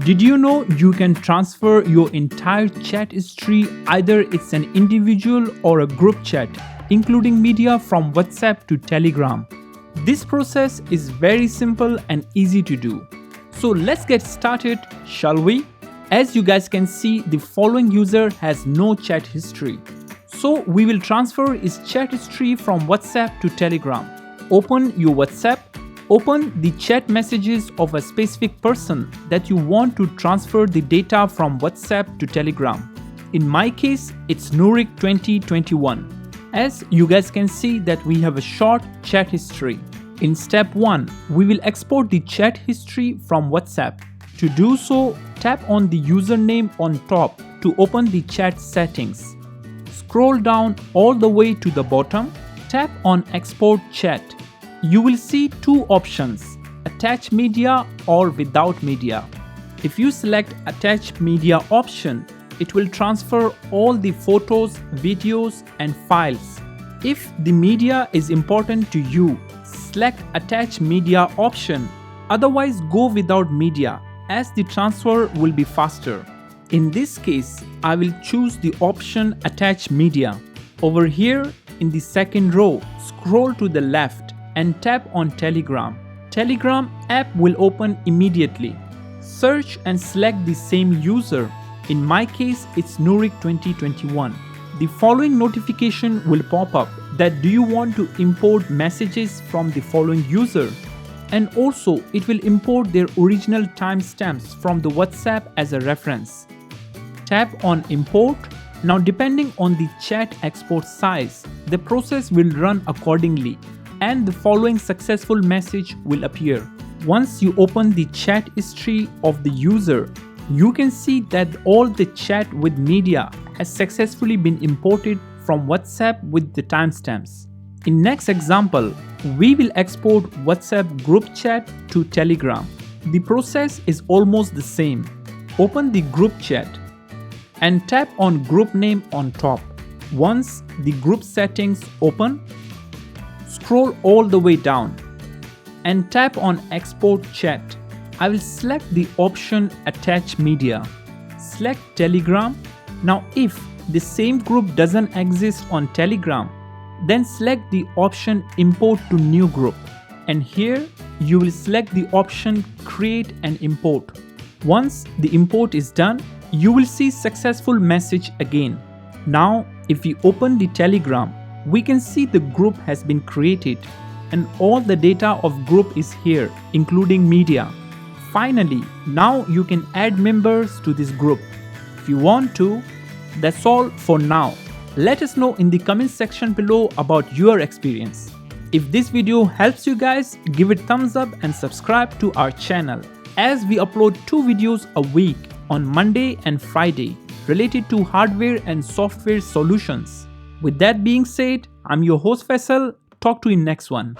Did you know you can transfer your entire chat history, either it's an individual or a group chat, including media from WhatsApp to Telegram? This process is very simple and easy to do. So let's get started, shall we? As you guys can see, the following user has no chat history. So we will transfer his chat history from WhatsApp to Telegram. Open your WhatsApp. Open the chat messages of a specific person that you want to transfer the data from WhatsApp to Telegram. In my case, it's Nurik 2021. As you guys can see that we have a short chat history. In step 1, we will export the chat history from WhatsApp. To do so, tap on the username on top to open the chat settings. Scroll down all the way to the bottom. Tap on Export Chat. You will see two options, attach media or without media. If you select attach media option, it will transfer all the photos, videos and files. If the media is important to you, select attach media option. Otherwise go without media as the transfer will be faster. In this case, I will choose the option attach media. Over here in the second row, scroll to the left and tap on Telegram. Telegram app will open immediately. Search and select the same user. In my case, it's Nurik 2021. The following notification will pop up that do you want to import messages from the following user? And also it will import their original timestamps from the WhatsApp as a reference. Tap on import. Now depending on the chat export size, the process will run accordingly and the following successful message will appear. Once you open the chat history of the user, you can see that all the chat with media has successfully been imported from WhatsApp with the timestamps. In next example, we will export WhatsApp group chat to Telegram. The process is almost the same. Open the group chat and tap on group name on top. Once the group settings open, scroll all the way down and tap on export chat. I will select the option attach media. Select Telegram. Now if the same group doesn't exist on Telegram, then select the option import to new group. And here you will select the option create and import. Once the import is done, you will see successful message again. Now if we open the Telegram, we can see the group has been created and all the data of group is here, including media. Finally, now you can add members to this group if you want to. That's all for now. Let us know in the comment section below about your experience. If this video helps you guys, give it thumbs up and subscribe to our channel, as we upload 2 videos a week on Monday and Friday related to hardware and software solutions. With that being said, I'm your host Faisal. Talk to you in next one.